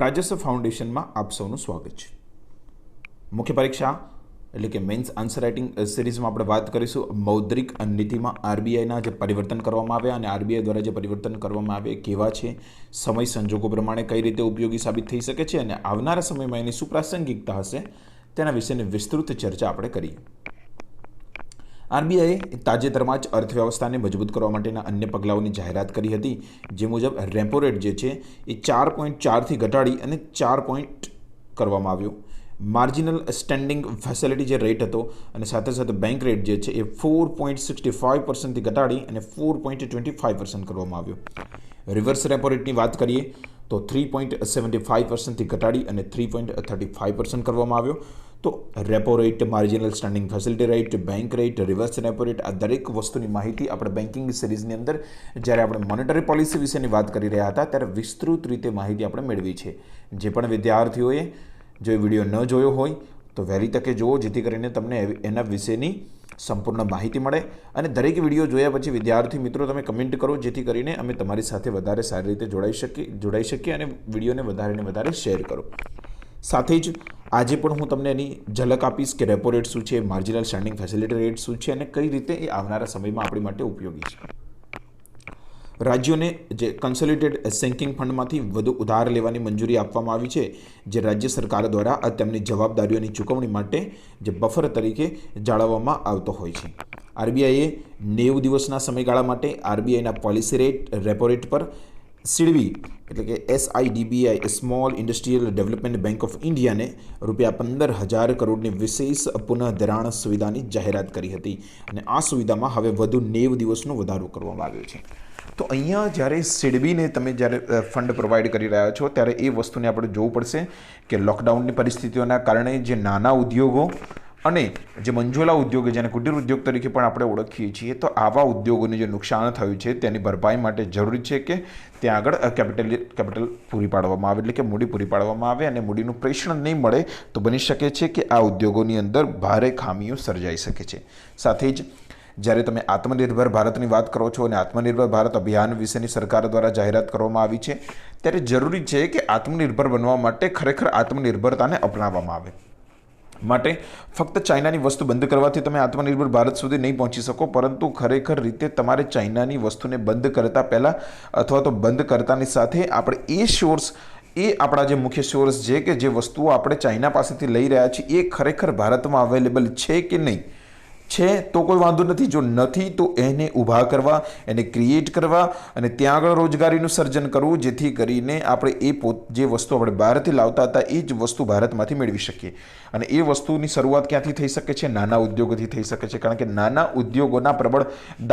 પ્રાજસ્વ ફાઉન્ડેશનમાં આપ સૌનું સ્વાગત છે। મુખ્ય પરીક્ષા એટલે કે મેન્સ આન્સર રાઇટિંગ સિરીઝમાં આપણે વાત કરીશું મૌદ્રિક નીતિમાં આરબીઆઈના જે પરિવર્તન કરવામાં આવ્યા અને આરબીઆઈ દ્વારા જે પરિવર્તન કરવામાં આવે કેવા છે, સમય સંજોગો પ્રમાણે કઈ રીતે ઉપયોગી સાબિત થઈ શકે છે અને આવનારા સમયમાં એની શું પ્રાસંગિકતા હશે તેના વિશેની વિસ્તૃત ચર્ચા આપણે કરીએ। આરબીઆઈએ તાજેતરમાં જ અર્થવ્યવસ્થાને મજબૂત કરવા માટેના અન્ય પગલાઓની જાહેરાત કરી હતી, જે મુજબ રેપો રેટ જે છે એ 4.4થી ઘટાડી અને 4 કરવામાં આવ્યો। માર્જિનલ સ્ટેન્ડિંગ ફેસિલિટી જે રેટ હતો અને સાથે સાથે બેંક રેટ જે છે એ 4.65%થી ઘટાડી અને 4.25% કરવામાં આવ્યો। રિવર્સ રેપો રેટની વાત કરીએ તો 3.75%થી ઘટાડી અને 3.35% કરવામાં આવ્યો। તો repo rate, marginal standing facility rate, bank rate, reverse repo rate આ દરેક વસ્તુની માહિતી આપણે બેન્કિંગ સિરીઝની અંદર જ્યારે આપણે મોનેટરી પોલિસી વિશેની વાત કરી રહ્યા હતા ત્યારે વિસ્તૃત રીતે માહિતી આપણે મેળવી છે। જે પણ વિદ્યાર્થીઓએ જો એ વિડીયો ન જોયો હોય તો વહેલી તકે જુઓ, જેથી કરીને તમને એના વિશેની સંપૂર્ણ માહિતી મળે। અને દરેક વિડીયો જોયા પછી વિદ્યાર્થી મિત્રો તમે કમેન્ટ કરો, જેથી કરીને અમે તમારી સાથે વધારે સારી રીતે જોડાઈ શકીએ અને વિડીયોને વધારે ને વધારે શેર કરો। સાથે જ આજે પણ હું તમને એની ઝલક આપીશ કે રેપો રેટ શું છે, માર્જિનલ સ્ટેન્ડિંગ ફેસિલિટી રેટ શું છે અને કઈ રીતે એ આવનારા સમયમાં આપણી માટે ઉપયોગી છે। રાજ્યોને જે કન્સોલિડેટેડ સેન્કિંગ ફંડમાંથી વધુ ઉધાર લેવાની મંજૂરી આપવામાં આવી છે, જે રાજ્ય સરકાર દ્વારા તેમની જવાબદારીઓની ચૂકવણી માટે જે બફર તરીકે જાળવવામાં આવતો હોય છે। આરબીઆઈએ 90 દિવસના સમયગાળા માટે આરબીઆઈના પોલિસી રેટ રેપો રેટ પર સીડબી એટલે કે SIDBI small industrial development bank of ઇન્ડિયાને રૂપિયા 15,000 કરોડની વિશેષ પુનઃધિરાણ સુવિધાની જાહેરાત કરી હતી અને આ સુવિધામાં હવે વધુ 90 દિવસનો વધારો કરવામાં આવ્યો છે। તો અહીંયા જ્યારે સીડબીને તમે જ્યારે ફંડ પ્રોવાઈડ કરી રહ્યા છો ત્યારે એ વસ્તુને આપણે જોવું પડશે કે લોકડાઉનની પરિસ્થિતિઓના કારણે જે નાના ઉદ્યોગો અને જે મંજોલા ઉદ્યોગ જેને કુટીર ઉદ્યોગ તરીકે પણ આપણે ઓળખીએ છીએ, તો આવા ઉદ્યોગોને જે નુકસાન થયું છે તેની ભરપાઈ માટે જરૂરી છે કે ત્યાં આગળ કેપિટલ પૂરી પાડવામાં આવે, એટલે કે મૂડી પૂરી પાડવામાં આવે અને મૂડીનું પ્રેષણ નહીં મળે તો બની શકે છે કે આ ઉદ્યોગોની અંદર ભારે ખામીઓ સર્જાઈ શકે છે। સાથે જ જ્યારે તમે આત્મનિર્ભર ભારતની વાત કરો છો અને આત્મનિર્ભર ભારત અભિયાન વિશેની સરકાર દ્વારા જાહેરાત કરવામાં આવી છે, ત્યારે જરૂરી છે કે આત્મનિર્ભર બનવા માટે ખરેખર આત્મનિર્ભરતાને અપનાવવામાં આવે। માટે ફક્ત ચાઇનાની વસ્તુ બંધ કરવાથી તમે આત્મનિર્ભર ભારત સુધી નહીં પહોંચી શકો, પરંતુ ખરેખર રીતે તમારે ચાઇનાની વસ્તુને બંધ કરતાં પહેલાં અથવા તો બંધ કરતાની સાથે આપણે એ સોર્સ આપણા જે મુખ્ય સોર્સ છે કે જે વસ્તુઓ આપણે ચાઇના પાસેથી લઈ રહ્યા છીએ એ ખરેખર ભારતમાં અવેલેબલ છે કે નહીં છે તો કોઈ વાંધો નથી, જો નથી તો એને ઊભા કરવા, એને ક્રિએટ કરવા અને ત્યાં આગળ રોજગારીનું સર્જન કરવું, જેથી કરીને આપણે જે વસ્તુ આપણે બહારથી લાવતા હતા એ જ વસ્તુ ભારતમાંથી મેળવી શકીએ। અને એ વસ્તુની શરૂઆત ક્યાંથી થઈ શકે છે? નાના ઉદ્યોગોથી થઈ શકે છે, કારણ કે નાના ઉદ્યોગોના પ્રબળ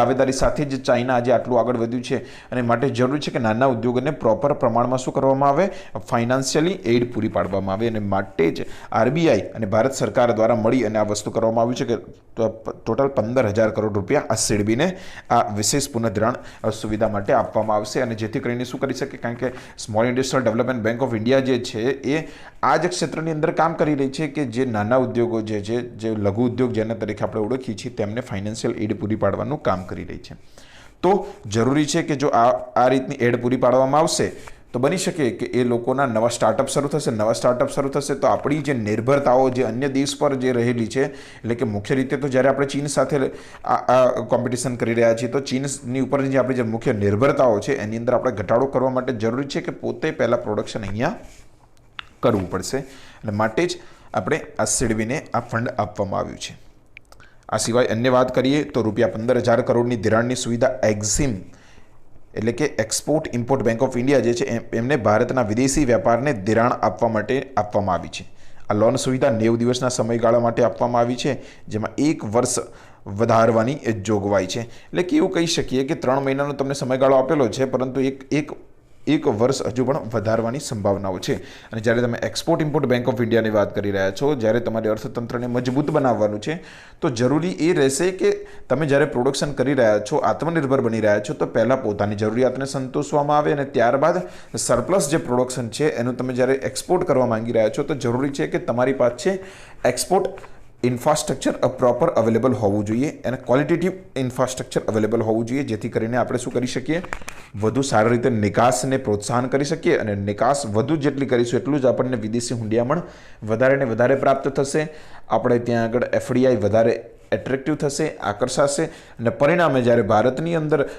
દાવેદારી સાથે જ ચાઇના આજે આટલું આગળ વધ્યું છે અને માટે જરૂરી છે કે નાના ઉદ્યોગોને પ્રોપર પ્રમાણમાં શું કરવામાં આવે? ફાઇનાન્શિયલી એડ પૂરી પાડવામાં આવે અને માટે જ આરબીઆઈ અને ભારત સરકાર દ્વારા મળી અને આ વસ્તુ કરવામાં આવ્યું છે કે ટોટલ 15,000 કરોડ રૂપિયા આ સીડબીને આ વિશેષ પુનઃધિરાણ સુવિધા માટે આપવામાં આવશે અને જેથી કરીને શું કરી શકે? કારણ કે small industrial development bank of India જે છે એ આ જ ક્ષેત્રની અંદર કામ કરી રહી છે કે જે નાના ઉદ્યોગો જે લઘુ ઉદ્યોગ જેના તરીકે આપણે ઓળખીએ છીએ તેમને ફાઇનાન્શિયલ એડ પૂરી પાડવાનું કામ કરી રહી છે। તો જરૂરી છે કે જો આ રીતની એડ પૂરી પાડવામાં આવશે તો બની શકે કે એ લોકોના નવા સ્ટાર્ટઅપ શરૂ થશે। નવા સ્ટાર્ટઅપ શરૂ થશે તો આપણી જે નિર્ભરતાઓ જે અન્ય દેશ પર જે રહેલી છે, એટલે કે મુખ્ય રીતે તો જ્યારે આપણે ચીન સાથે આ કોમ્પિટિશન કરી રહ્યા છીએ તો ચીનની ઉપરની જે આપણી જે મુખ્ય નિર્ભરતાઓ છે એની અંદર આપણે ઘટાડો કરવા માટે જરૂરી છે કે પોતે પહેલાં પ્રોડક્શન અહીંયા કરવું પડશે અને માટે જ આપણે આ સીડબીને આ ફંડ આપવામાં આવ્યું છે। આ સિવાય અન્ય વાત કરીએ તો રૂપિયા 15,000 કરોડની ધિરાણની સુવિધા એક્ઝિમ એટલે કે export import bank of India જે છે એમને ભારતના વિદેશી વેપારને ધિરાણ આપવા માટે આપવામાં આવી છે। આ લોન સુવિધા 90 દિવસના સમયગાળા માટે આપવામાં આવી છે, જેમાં 1 વર્ષ વધારવાની જોગવાઈ છે। એટલે કે એવું કહી શકીએ કે 3 મહિનાનો તમને સમયગાળો આપેલો છે, પરંતુ એક વર્ષ હજુ પણ વધારવાની સંભાવનાઓ છે। અને જ્યારે તમે એક્સપોર્ટ ઇમ્પોર્ટ બેંક ઓફ ઇન્ડિયાની વાત કરી રહ્યા છો, જ્યારે તમારે અર્થતંત્રને મજબૂત બનાવવાનું છે, તો જરૂરી એ રહેશે કે તમે જ્યારે પ્રોડક્શન કરી રહ્યા છો, આત્મનિર્ભર બની રહ્યા છો, તો પહેલાં પોતાની જરૂરિયાતને સંતોષવામાં આવે અને ત્યારબાદ સરપ્લસ જે પ્રોડક્શન છે એનું તમે જ્યારે એક્સપોર્ટ કરવા માંગી રહ્યા છો તો જરૂરી છે કે તમારી પાસે એક્સપોર્ટ ઇન્ફ્રાસ્ટ્રક્ચર પ્રોપર અવેલેબલ હોવું જોઈએ અને ક્વોલિટેટિવ ઇન્ફ્રાસ્ટ્રક્ચર અવેલેબલ હોવું જોઈએ, જેથી કરીને આપણે શું કરી શકીએ, વધુ સારી રીતે નિકાસને પ્રોત્સાહન કરી શકીએ અને નિકાસ વધુ જેટલી કરીશું એટલું જ આપણને વિદેશી હુંડિયામણ વધારે ને વધારે પ્રાપ્ત થશે, આપણે ત્યાં આગળ એફડીઆઈ વધારે એટ્રેક્ટિવ થશે, આકર્ષાશે અને પરિણામે જ્યારે ભારતની અંદર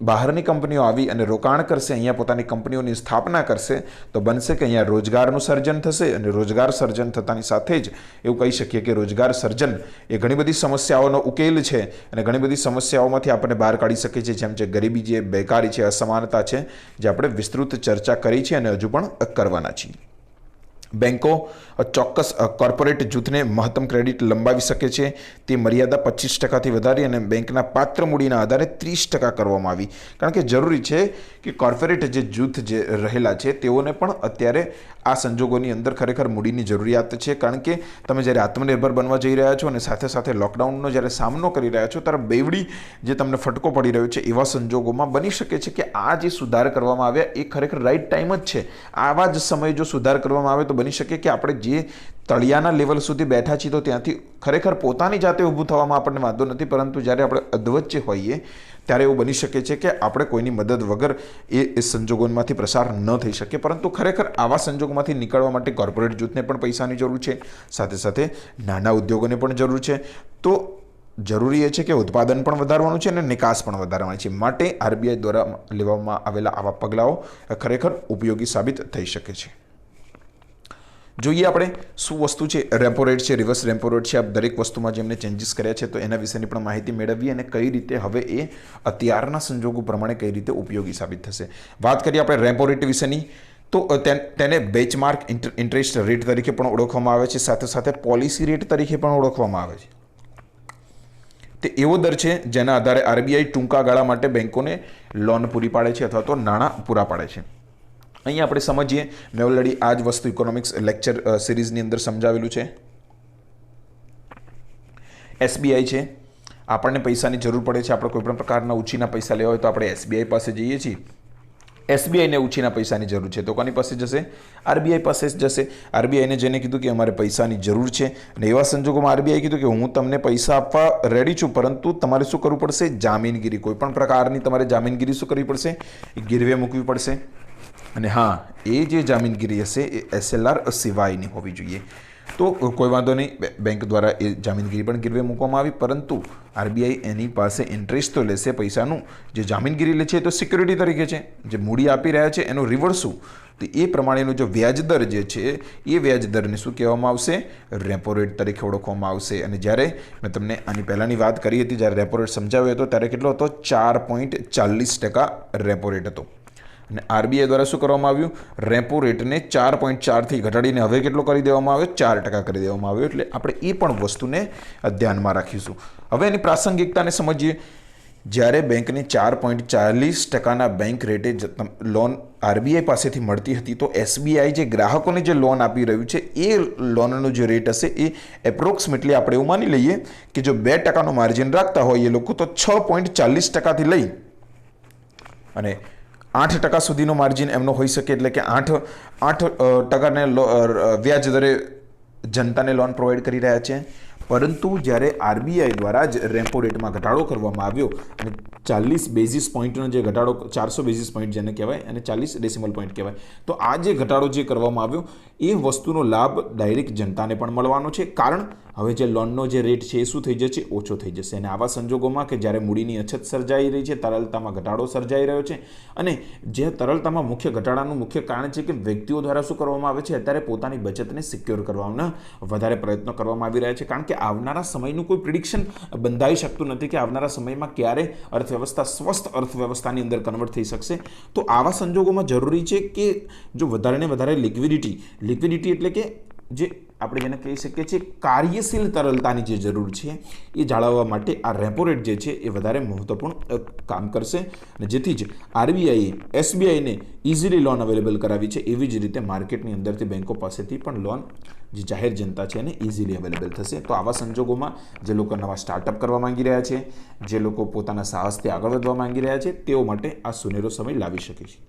બહારની કંપનીઓ આવી અને રોકાણ કરશે, અહીંયા પોતાની કંપનીઓની સ્થાપના કરશે, તો બનશે કે અહીંયા રોજગારનું સર્જન થશે અને રોજગાર સર્જન થતાની સાથે જ એવું કહી શકીએ કે રોજગાર સર્જન એ ઘણી બધી સમસ્યાઓનો ઉકેલ છે અને ઘણી બધી સમસ્યાઓમાંથી આપણને બહાર કાઢી શકે છે, જેમ છે ગરીબી છે, બેકારી છે, અસમાનતા છે, જે આપણે વિસ્તૃત ચર્ચા કરી છે અને હજુ પણ કરવાના છીએ. બેન્કો ચોક્કસ કોર્પોરેટ જૂથને મહત્તમ ક્રેડિટ લંબાવી શકે છે, તે મર્યાદા 25%થી વધારી અને બેંકના પાત્ર મૂડીના આધારે 30% કરવામાં આવી, કારણ કે જરૂરી છે કે કોર્પોરેટ જે જૂથ જે રહેલા છે તેઓને પણ અત્યારે આ સંજોગોની અંદર ખરેખર મૂડીની જરૂરિયાત છે, કારણ કે તમે જ્યારે આત્મનિર્ભર બનવા જઈ રહ્યા છો અને સાથે સાથે લોકડાઉનનો જ્યારે સામનો કરી રહ્યા છો ત્યારે બેવડી જે તમને ફટકો પડી રહ્યો છે, એવા સંજોગોમાં બની શકે છે કે આ જે સુધાર કરવામાં આવ્યા એ ખરેખર રાઈટ ટાઈમ જ છે. આવા જ સમયે જો સુધાર કરવામાં આવે તો બની શકે કે આપણે જે તળિયાના લેવલ સુધી બેઠા છીએ તો ત્યાંથી ખરેખર પોતાની જાતે ઊભું થવામાં આપણને વાંધો નથી, પરંતુ જ્યારે આપણે અધવચ્ચે હોઈએ ત્યારે એવું બની શકે છે કે આપણે કોઈની મદદ વગર એ સંજોગોમાંથી પ્રસાર ન થઈ શકે, પરંતુ ખરેખર આવા સંજોગોમાંથી નીકળવા માટે કોર્પોરેટ જૂથને પણ પૈસાની જરૂર છે, સાથે સાથે નાના ઉદ્યોગોને પણ જરૂર છે. તો જરૂરી એ છે કે ઉત્પાદન પણ વધારવાનું છે અને નિકાસ પણ વધારવાની છે, માટે આરબીઆઈ દ્વારા લેવામાં આવેલા આવા પગલાઓ ખરેખર ઉપયોગી સાબિત થઈ શકે છે. જોઈએ આપણે શું વસ્તુ છે, રેપો રેટ છે, રિવર્સ રેપો રેટ છે, આ દરેક વસ્તુમાં જે એમને ચેન્જીસ કર્યા છે તો એના વિશેની પણ માહિતી મેળવીએ અને કઈ રીતે હવે એ અત્યારના સંજોગો પ્રમાણે કઈ રીતે ઉપયોગી સાબિત થશે. વાત કરીએ આપણે રેપો રેટ વિશેની, તો તેને બેન્ચમાર્ક ઇન્ટરેસ્ટ રેટ તરીકે પણ ઓળખવામાં આવે છે, સાથે સાથે પોલિસી રેટ તરીકે પણ ઓળખવામાં આવે છે. તે એવો દર છે જેના આધારે આરબીઆઈ ટૂંકા ગાળા માટે બેંકોને લોન પૂરી પાડે છે અથવા તો નાણાં પૂરા પાડે છે. અહીંયા આપણે સમજીએ, મેં ઓલરેડી આ જ વસ્તુ ઇકોનોમિક્સ લેક્ચર સિરીઝની અંદર સમજાવેલું છે. એસબીઆઈ છે, આપણને પૈસાની જરૂર પડે છે, આપણે કોઈ પણ પ્રકારના ઉછીના પૈસા લેવા હોય તો આપણે એસબીઆઈ પાસે જઈએ છીએ. એસબીઆઈને ઉછીના પૈસાની જરૂર છે તો કોની પાસે જશે? આરબીઆઈ પાસે જ જશે. આરબીઆઈને જેને કીધું કે અમારે પૈસાની જરૂર છે અને એવા સંજોગોમાં આરબીઆઈ કીધું કે હું તમને પૈસા આપવા રેડી છું, પરંતુ તમારે શું કરવું પડશે? જામીનગીરી, કોઈ પણ પ્રકારની તમારે જામીનગીરી શું કરવી પડશે? ગીરવે મૂકવી પડશે. અને હા, એ જે જામીનગીરી હશે એ એસએલઆર સિવાયની હોવી જોઈએ. તો કોઈ વાંધો નહીં, બેંક દ્વારા એ જામીનગીરી પણ ગીરવે મૂકવામાં આવી, પરંતુ આરબીઆઈ એની પાસે ઇન્ટરેસ્ટ તો લેશે પૈસાનું. જે જામીનગીરી લે છે તો સિક્યુરિટી તરીકે છે, જે મૂડી આપી રહ્યા છે એનું રિવર્સ શું, તો એ પ્રમાણેનો જો વ્યાજદર જે છે એ વ્યાજદરને શું કહેવામાં આવશે? રેપો રેટ તરીકે ઓળખવામાં આવશે. અને જ્યારે મેં તમને આની પહેલાંની વાત કરી હતી, જ્યારે રેપો રેટ સમજાવ્યો હતો ત્યારે કેટલો હતો? 4.40% રેપો રેટ હતો. અને આરબીઆઈ દ્વારા શું કરવામાં આવ્યું? રેપો રેટને 4.4થી ઘટાડીને હવે કેટલો કરી દેવામાં આવ્યો? 4% કરી દેવામાં આવ્યો. એટલે આપણે એ પણ વસ્તુને ધ્યાનમાં રાખીશું. હવે એની પ્રાસંગિકતાને સમજીએ. જ્યારે બેંકને 4.40%ના બેંક રેટે લોન આરબીઆઈ પાસેથી મળતી હતી, તો એસબીઆઈ જે ગ્રાહકોને જે લોન આપી રહ્યું છે એ લોનનો જે રેટ હશે એ એપ્રોક્સિમેટલી આપણે એવું માની લઈએ કે જો 2%નો માર્જિન રાખતા હોય એ લોકો, તો 6.40%થી લઈ અને 8% સુધીનો માર્જિન એમનો હોઈ શકે, એટલે કે 8% વ્યાજ દરે જનતાને લોન પ્રોવાઈડ કરી રહ્યા છે. પરંતુ જ્યારે આરબીઆઈ દ્વારા જ રેપો રેટમાં ઘટાડો કરવામાં આવ્યો અને 40 બેઝિસ પોઈન્ટનો જે ઘટાડો, 400 બેઝિસ પોઈન્ટ જેને કહેવાય અને 40 ડેસિમલ પોઈન્ટ કહેવાય, તો આ જે ઘટાડો જે કરવામાં આવ્યો એ વસ્તુનો લાભ ડાયરેક્ટ જનતાને પણ મળવાનો છે, કારણ હવે જે લોનનો જે રેટ છે એ શું થઈ જશે? ઓછો થઈ જશે. અને આવા સંજોગોમાં કે જ્યારે મૂડીની અછત સર્જાઈ રહી છે, તરલતામાં ઘટાડો સર્જાઈ રહ્યો છે, અને જે તરલતામાં મુખ્ય ઘટાડાનું મુખ્ય કારણ છે કે વ્યક્તિઓ દ્વારા શું કરવામાં આવે છે? અત્યારે પોતાની બચતને સિક્યોર કરવાના વધારે પ્રયત્નો કરવામાં આવી રહ્યા છે, કારણ કે આવનારા સમયનું કોઈ પ્રિડિક્શન બંધાઈ શકતું નથી કે આવનારા સમયમાં ક્યારે અર્થવ્યવસ્થા સ્વસ્થ અર્થવ્યવસ્થાની અંદર કન્વર્ટ થઈ શકશે. તો આવા સંજોગોમાં જરૂરી છે કે જો વધારે ને વધારે લિક્વિડિટી એટલે કે જે આપણે જેને કહી શકીએ છીએ કાર્યશીલ તરલતાની જે જરૂર છે એ જાળવવા માટે આ રેપો રેટ જે છે એ વધારે મહત્વપૂર્ણ કામ કરશે. અને જેથી જ આરબીઆઈએ એસબીઆઈને ઇઝીલી લોન અવેલેબલ કરાવી છે, એવી જ રીતે માર્કેટની અંદરથી બેંકો પાસેથી પણ લોન જે જાહેર જનતા છે એને ઇઝીલી અવેલેબલ થશે. તો આવા સંજોગોમાં જે લોકો નવા સ્ટાર્ટઅપ કરવા માંગી રહ્યા છે, જે લોકો પોતાના સાહસથી આગળ વધવા માંગી રહ્યા છે, તેઓ માટે આ સુનેરો સમય લાવી શકે છે.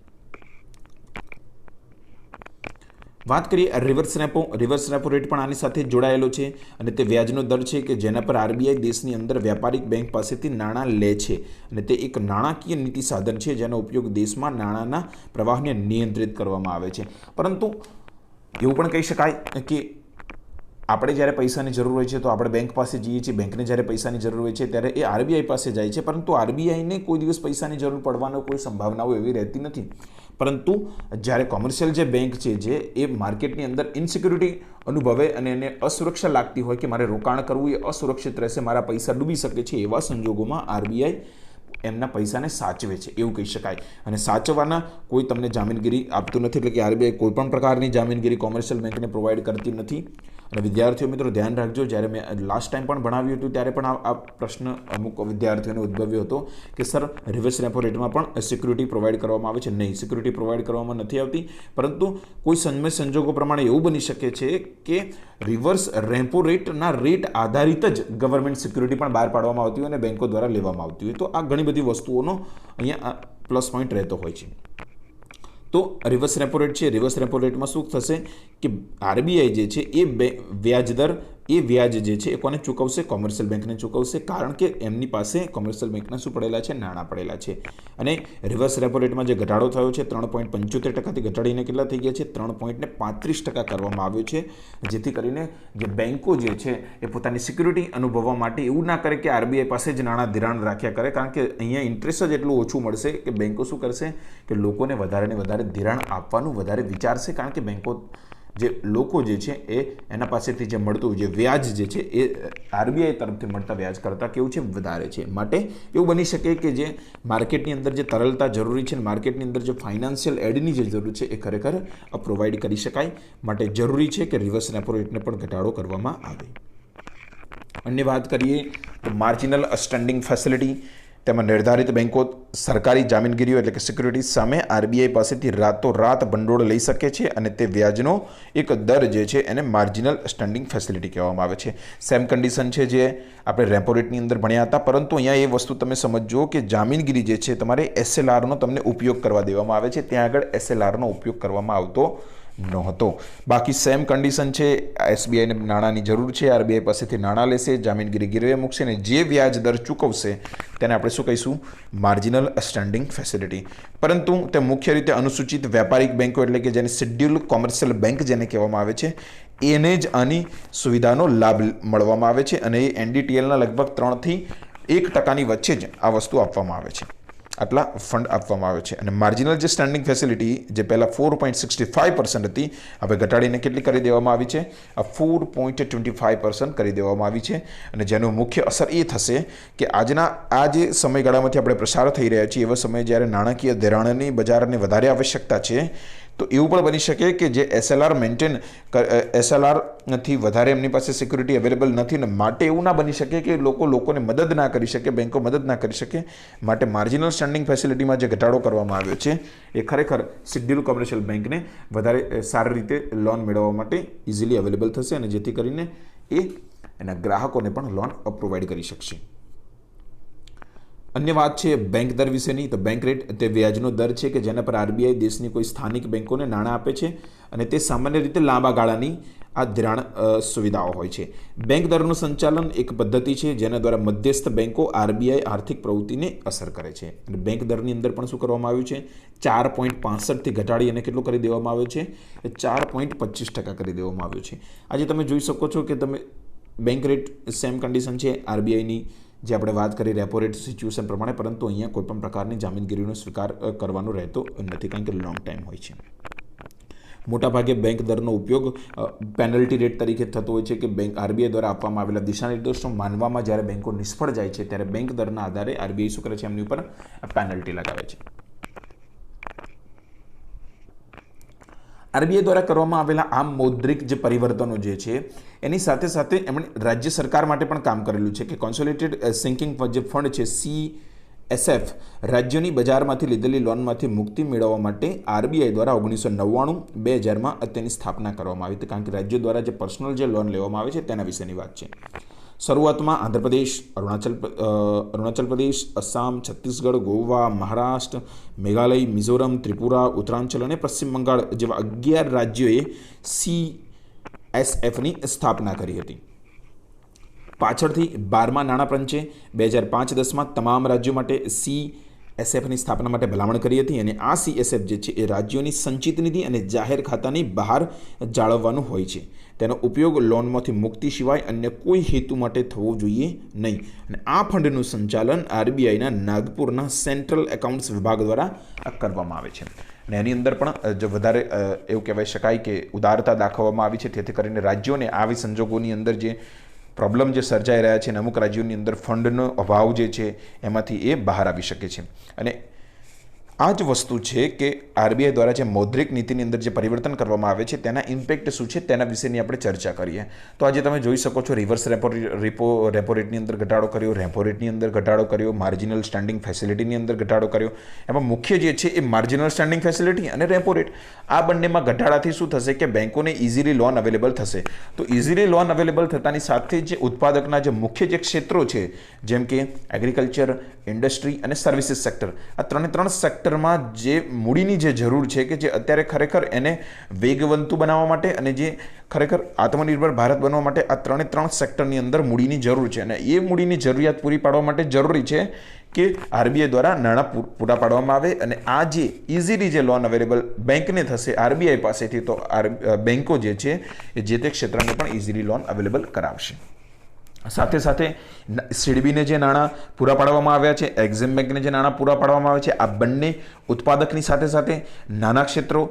વાત કરીએ રિવર્સ રેપો રેટ પણ આની સાથે જોડાયેલો છે અને તે વ્યાજનો દર છે કે જેના પર આરબીઆઈ દેશની અંદર વ્યાપારિક બેંક પાસેથી નાણાં લે છે અને તે એક નાણાકીય નીતિ સાધન છે જેનો ઉપયોગ દેશમાં નાણાંના પ્રવાહને નિયંત્રિત કરવામાં આવે છે. પરંતુ એવું પણ કહી શકાય કે આપણે જ્યારે પૈસાની જરૂર હોય છે તો આપણે બેંક પાસે જઈએ છીએ, બેંકને જ્યારે પૈસાની જરૂર હોય છે ત્યારે એ આરબીઆઈ પાસે જાય છે, પરંતુ આરબીઆઈને કોઈ દિવસ પૈસાની જરૂર પડવાનો કોઈ સંભાવનાઓ એવી રહેતી નથી. પરંતુ જ્યારે કોમર્શિયલ જે બેંક છે જે એ માર્કેટની અંદર ઇનસિક્યુરિટી અનુભવે અને એને અસુરક્ષા લાગતી હોય કે મારે રોકાણ કરવું એ અસુરક્ષિત રહેશે, મારા પૈસા ડૂબી શકે છે, એવા સંજોગોમાં આરબીઆઈ એમના પૈસાને સાચવે છે એવું કહી શકાય. અને સાચવવાના કોઈ તમને જામીનગીરી આપતું નથી, એટલે કે આરબીઆઈ કોઈ પણ પ્રકારની જામીનગીરી કોમર્શિયલ બેંકને પ્રોવાઈડ કરતી નથી. અને વિદ્યાર્થીઓ મિત્રો ધ્યાન રાખજો, જ્યારે મેં લાસ્ટ ટાઈમ પણ ભણાવ્યું હતું ત્યારે પણ આ પ્રશ્ન અમુક વિદ્યાર્થીઓને ઉદ્ભવ્યો હતો કે સર રિવર્સ રેપો રેટમાં પણ સિક્યુરિટી પ્રોવાઈડ કરવામાં આવે છે. નહીં, સિક્યુરિટી પ્રોવાઈડ કરવામાં નથી આવતી, પરંતુ કોઈ સમય સંજોગો પ્રમાણે એવું બની શકે છે કે રિવર્સ રેપો રેટના રેટ આધારિત જ ગવર્મેન્ટ સિક્યુરિટી પણ બહાર પાડવામાં આવતી હોય અને બેંકો દ્વારા લેવામાં આવતી હોય. તો આ ઘણી બધી વસ્તુઓનો અહીંયા પ્લસ પોઈન્ટ રહેતો હોય છે. તો રિવર્સ રેપો રેટ છે, રિવર્સ રેપો રેટમાં શું થશે કે આરબીઆઈ જે છે એ વ્યાજ દર એ વ્યાજ જે છે એ કોને ચૂકવશે? કોમર્શિયલ બેંકને ચૂકવશે, કારણ કે એમની પાસે કોમર્શિયલ બેંકના શું પડેલા છે? નાણાં પડેલા છે. અને રિવર્સ રેપો રેટમાં જે ઘટાડો થયો છે 3.75% ઘટાડીને કેટલા થઈ ગયા છે? 3.35% કરવામાં આવ્યો છે, જેથી કરીને જે બેંકો જે છે એ પોતાની સિક્યુરિટી અનુભવવા માટે એવું ના કરે કે આરબીઆઈ પાસે જ નાણાં ધિરાણ રાખ્યા કરે, કારણ કે અહીંયા ઇન્ટરેસ્ટ જ એટલું ઓછું મળશે કે બેંકો શું કરશે કે લોકોને વધારે ને વધારે ધિરાણ આપવાનું વધારે વિચારશે, કારણ કે બેંકો જે લોકો જે છે એ એના પાસેથી જે મળતું જે વ્યાજ જે છે એ આરબીઆઈ તરફથી મળતા વ્યાજ કરતાં કેવું છે? વધારે છે. માટે એવું બની શકે કે જે માર્કેટની અંદર જે તરલતા જરૂરી છે, માર્કેટની અંદર જે ફાઇનાન્શિયલ એડની જે જરૂર છે એ ખરેખર પ્રોવાઈડ કરી શકાય. માટે જરૂરી છે કે રિવર્સ રેપો રેટને પણ ઘટાડો કરવામાં આવે. અન્ય વાત કરીએ તો માર્જિનલ સ્ટેન્ડિંગ ફેસિલિટી, તેમાં નિર્ધારિત બેંકો સરકારી જામીનગીરીઓ એટલે કે સિક્યુરિટીઝ સામે આરબીઆઈ પાસેથી રાતોરાત ભંડોળ લઈ શકે છે અને તે વ્યાજનો એક દર જે છે એને માર્જિનલ સ્ટેન્ડિંગ ફેસિલિટી કહેવામાં આવે છે. સેમ કન્ડિશન છે જે આપણે રેપો રેટની અંદર ભણ્યા હતા, પરંતુ અહીંયા એ વસ્તુ તમે સમજો કે જામીનગીરી જે છે તમારે એસએલઆરનો તમને ઉપયોગ કરવા દેવામાં આવે છે, ત્યાં આગળ એસએલઆરનો ઉપયોગ કરવામાં આવતો નહોતો. બાકી સેમ કન્ડિશન છે, એસબીઆઈને નાણાંની જરૂર છે, આરબીઆઈ પાસેથી નાણાં લેશે, જામીનગીરી ગીરવે મૂકશે અને જે વ્યાજ દર ચૂકવશે તેને આપણે શું કહીશું? Marginal standing facility. પરંતુ તે મુખ્ય રીતે અનુસૂચિત વ્યાપારિક બેંકો એટલે કે જેને શેડ્યુલ્ડ કોમર્શિયલ બેંક જેને કહેવામાં આવે છે એને જ આની સુવિધાનો લાભ મળવામાં આવે છે અને એ એનડીટીએલના લગભગ 3 થી 1% વચ્ચે જ આ વસ્તુ આપવામાં આવે છે, આટલા ફંડ આપવામાં આવે છે. અને માર્જિનલ જે સ્ટેન્ડિંગ ફેસિલિટી જે પહેલાં 4.65% હતી, હવે ઘટાડીને કેટલી કરી દેવામાં આવી છે? આ 4.25% કરી દેવામાં આવી છે. અને જેનો મુખ્ય અસર એ થશે કે આજના આ જે સમયગાળામાંથી આપણે પ્રસાર થઈ રહ્યા છીએ એવા સમયે જ્યારે નાણાકીય ધિરાણની બજારને વધારે આવશ્યકતા છે, તો એવું પણ બની શકે કે જે એસએલઆર એસએલઆરથી વધારે એમની પાસે સિક્યુરિટી અવેલેબલ નથી ને માટે એવું ના બની શકે કે લોકોને મદદ ના કરી શકે, બેંકો મદદ ના કરી શકે. માટે માર્જિનલ સ્ટેન્ડિંગ ફેસિલિટીમાં જે ઘટાડો કરવામાં આવ્યો છે એ ખરેખર શેડ્યુલ્ડ કોમર્શિયલ બેંકને વધારે સારી રીતે લોન મેળવવા માટે ઇઝીલી અવેલેબલ થશે અને જેથી કરીને એ એના ગ્રાહકોને પણ લોન પ્રોવાઈડ કરી શકશે. અન્ય વાત છે બેંક દર વિશેની. તો બેંક રેટ તે વ્યાજનો દર છે કે જેના પર આરબીઆઈ દેશની કોઈ સ્થાનિક બેંકોને નાણાં આપે છે અને તે સામાન્ય રીતે લાંબા ગાળાની આ ધિરાણ સુવિધાઓ હોય છે. બેંક દરનું સંચાલન એક પદ્ધતિ છે જેના દ્વારા મધ્યસ્થ બેંકો આરબીઆઈ આર્થિક પ્રવૃત્તિને અસર કરે છે. અને બેંક દરની અંદર પણ શું કરવામાં આવ્યું છે? 4.65થી ઘટાડી અને કેટલું કરી દેવામાં આવ્યું છે? 4.25% કરી દેવામાં આવ્યું છે. આજે તમે જોઈ શકો છો કે તમે બેંક રેટ સેમ કન્ડિશન છે આરબીઆઈની જે આપણે વાત કરી રેપો રેટ સિચ્યુએશન પ્રમાણે, પરંતુ અહીંયા કોઈપણ પ્રકારની જામીનગીરીનો સ્વીકાર કરવાનો રહેતો નથી, કારણ કે લોંગ ટાઈમ હોય છે. મોટાભાગે બેંક દરનો ઉપયોગ પેનલ્ટી રેટ તરીકે થતો હોય છે કે બેંક આરબીઆઈ દ્વારા આપવામાં આવેલા દિશાનિર્દેશો માનવામાં જ્યારે બેંકો નિષ્ફળ જાય છે ત્યારે બેંક દરના આધારે આરબીઆઈ શું કરે છે? એમની ઉપર પેનલ્ટી લગાવે છે. આરબીઆઈ દ્વારા કરવામાં આવેલા આ મૌદ્રિક જે પરિવર્તનો જે છે એની સાથે સાથે એમણે રાજ્ય સરકાર માટે પણ કામ કરેલું છે કે કોન્સોલિડેટેડ સિંકિંગ જે ફંડ છે CSF રાજ્યોની બજારમાંથી લીધેલી લોનમાંથી મુક્તિ મેળવવા માટે આરબીઆઈ દ્વારા 1999-2000માં તેની સ્થાપના કરવામાં આવી હતી, કારણ કે રાજ્યો દ્વારા જે પર્સનલ જે લોન લેવામાં આવે છે તેના વિશેની વાત છે. શરૂઆતમાં આંધ્રપ્રદેશ, અરુણાચલ પ્રદેશ, અસમ, છત્તીસગઢ, ગોવા, મહારાષ્ટ્ર, મેઘાલય, મિઝોરમ, ત્રિપુરા, ઉત્તરાંચલ અને પશ્ચિમ બંગાળ જેવા 11 રાજ્યોએ CSFની સ્થાપના કરી હતી. પાછળથી 12મા નાણાં પંચે 2005-10માં તમામ રાજ્યો માટે CSFની સ્થાપના માટે ભલામણ કરી હતી અને આ CSF જે છે એ રાજ્યોની સંચિત નિધિ અને જાહેર ખાતાની બહાર જાળવવાનું હોય છે. તેનો ઉપયોગ લોનમાંથી મુક્તિ સિવાય અન્ય કોઈ હેતુ માટે થવો જોઈએ નહીં અને આ ફંડનું સંચાલન RBIના નાગપુરના સેન્ટ્રલ એકાઉન્ટ્સ વિભાગ દ્વારા કરવામાં આવે છે. અને એની અંદર પણ જો વધારે એવું કહેવાય શકાય કે ઉદારતા દાખવવામાં આવી છે, જેથી કરીને રાજ્યોને આવી સંજોગોની અંદર જે પ્રોબ્લેમ જે સર્જાઈ રહ્યા છે અને અમુક રાજ્યોની અંદર ફંડનો અભાવ જે છે એમાંથી એ બહાર આવી શકે છે. અને આ જ વસ્તુ છે કે RBI દ્વારા જે મૌદ્રિક નીતિની અંદર જે પરિવર્તન કરવામાં આવે છે તેના ઇમ્પેક્ટ શું છે તેના વિશેની આપણે ચર્ચા કરીએ. તો આજે તમે જોઈ શકો છો રિવર્સ રેપો રેટની અંદર ઘટાડો કર્યો, રેપો રેટની અંદર ઘટાડો કર્યો, માર્જિનલ સ્ટેન્ડિંગ ફેસિલિટીની અંદર ઘટાડો કર્યો. એમાં મુખ્ય જે છે એ માર્જિનલ સ્ટેન્ડિંગ ફેસિલિટી અને રેપો રેટ, આ બંનેમાં ઘટાડાથી શું થશે કે બેંકોને ઇઝીલી લોન અવેલેબલ થશે. તો ઇઝીલી લોન અવેલેબલ થતાની સાથે જે ઉત્પાદકના જે મુખ્ય જે ક્ષેત્રો છે જેમ કે એગ્રીકલ્ચર, ઇન્ડસ્ટ્રી અને સર્વિસીસ સેક્ટર, આ ત્રણ સેક્ટરમાં જે મૂડીની જે જરૂર છે કે જે અત્યારે ખરેખર એને વેગવંતુ બનાવવા માટે અને જે ખરેખર આત્મનિર્ભર ભારત બનવા માટે આ ત્રણ સેક્ટરની અંદર મૂડીની જરૂર છે અને એ મૂડીની જરૂરિયાત પૂરી પાડવા માટે જરૂરી છે કે RBI દ્વારા નાણાં પૂરા પાડવામાં આવે અને આ જે ઇઝીલી જે લોન અવેલેબલ બેંકને થશે RBI પાસેથી, તો બેંકો જે છે એ જે તે ક્ષેત્રને પણ ઇઝીલી લોન અવેલેબલ કરાવશે. સાથે સાથે સિડબીને જે નાણાં પૂરા પાડવામાં આવ્યા છે, એક્ઝિમ બેંકને જે નાણાં પૂરા પાડવામાં આવે છે, આ બંને ઉત્પાદકની સાથે સાથે નાના ક્ષેત્રો,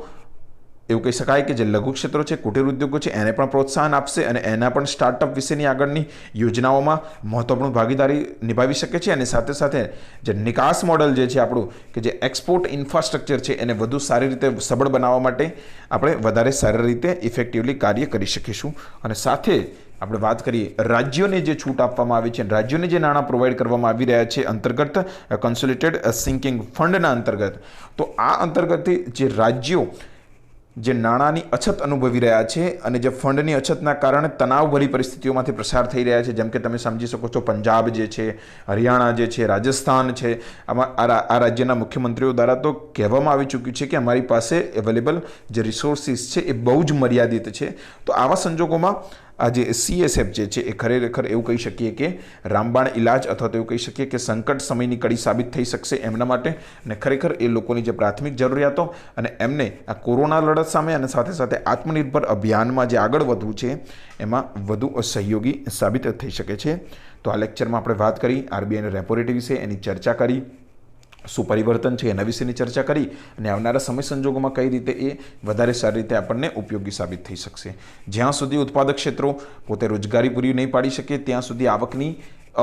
એવું કહી શકાય કે જે લઘુ ક્ષેત્રો છે, કુટીર ઉદ્યોગો છે, એને પણ પ્રોત્સાહન આપશે અને એના પણ સ્ટાર્ટઅપ વિશેની આગળની યોજનાઓમાં મહત્વપૂર્ણ ભાગીદારી નિભાવી શકે છે. અને સાથે સાથે જે નિકાસ મોડલ જે છે આપણું કે જે એક્સપોર્ટ ઇન્ફ્રાસ્ટ્રક્ચર છે એને વધુ સારી રીતે સબળ બનાવવા માટે આપણે વધારે સારી રીતે ઇફેક્ટિવલી કાર્ય કરી શકીશું. અને સાથે આપણે વાત કરીએ રાજ્યોને જે છૂટ આપવામાં આવી છે, રાજ્યોને જે નાણાં પ્રોવાઈડ કરવામાં આવી રહ્યા છે અંતર્ગત કન્સોલિડેટેડ સિંકિંગ ફંડના અંતર્ગત, તો આ અંતર્ગતથી જે રાજ્યો જે નાણાંની અછત અનુભવી રહ્યા છે અને જે ફંડની અછતના કારણે તણાવભરી પરિસ્થિતિઓમાંથી પસાર થઈ રહ્યા છે, જેમ કે તમે સમજી શકો છો પંજાબ જે છે, હરિયાણા જે છે, રાજસ્થાન છે, આમાં આ રાજ્યના મુખ્યમંત્રીઓ દ્વારા તો કહેવામાં આવી ચૂક્યું છે કે અમારી પાસે અવેલેબલ જે રિસોર્સિસ છે એ બહુ જ મર્યાદિત છે. તો આવા સંજોગોમાં આ જે CSF જે છે એ ખરેખર એવું કહી શકીએ કે રામબાણ ઇલાજ અથવા તો એવું કહી શકીએ કે સંકટ સમયની કડી સાબિત થઈ શકશે એમના માટે. અને ખરેખર એ લોકોની જે પ્રાથમિક જરૂરિયાતો અને એમને આ કોરોના લડત સામે અને સાથે સાથે આત્મનિર્ભર અભિયાનમાં જે આગળ વધવું છે એમાં વધુ સહયોગી સાબિત થઈ શકે છે. તો આ લેક્ચરમાં આપણે વાત કરી RBI અને રેપો રેટ વિશે, એની ચર્ચા કરી, શું પરિવર્તન છે એના વિશેની ચર્ચા કરી અને આવનારા સમય સંજોગોમાં કઈ રીતે એ વધારે સારી રીતે આપણને ઉપયોગી સાબિત થઈ શકશે. જ્યાં સુધી ઉત્પાદક ક્ષેત્રો પોતે રોજગારી પૂરી નહીં પાડી શકે ત્યાં સુધી આવકની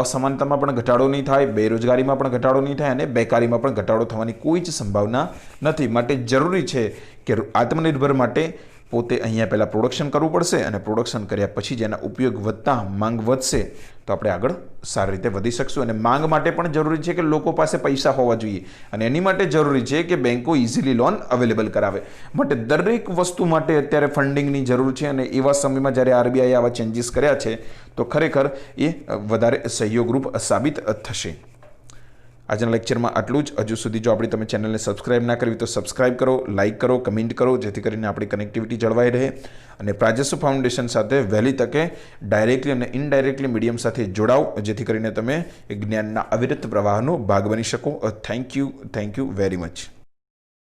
અસમાનતામાં પણ ઘટાડો નહીં થાય, બેરોજગારીમાં પણ ઘટાડો નહીં થાય અને બેકારીમાં પણ ઘટાડો થવાની કોઈ જ સંભાવના નથી. માટે જરૂરી છે કે આત્મનિર્ભર માટે પોતે અહીંયા પહેલાં પ્રોડક્શન કરવું પડશે અને પ્રોડક્શન કર્યા પછી જેના ઉપયોગ વધતા માંગ વધશે તો આપણે આગળ સારી રીતે વધી શકશું. અને માંગ માટે પણ જરૂરી છે કે લોકો પાસે પૈસા હોવા જોઈએ અને એની માટે જરૂરી છે કે બેંકો ઇઝીલી લોન અવેલેબલ કરાવે. માટે દરેક વસ્તુ માટે અત્યારે ફંડિંગની જરૂર છે અને એવા સમયમાં જ્યારે RBI આવા ચેન્જીસ કર્યા છે તો ખરેખર એ વધારે સહયોગરૂપ સાબિત થશે. આજના લેક્ચરમાં આટલું જ. હજુ સુધી જો આપણી તમે ચેનલને સબસ્ક્રાઇબ ના કરવી તો સબસ્ક્રાઇબ કરો, લાઇક કરો, કમેન્ટ કરો, જેથી કરીને આપણી કનેક્ટિવિટી જળવાઈ રહે અને પ્રાજસ્વ ફાઉન્ડેશન સાથે વહેલી તકે ડાયરેક્ટલી અને ઇનડાયરેક્ટલી મીડિયમ સાથે જોડાઓ, જેથી કરીને તમે જ્ઞાનના અવિરત પ્રવાહનો ભાગ બની શકો. Thank you very much.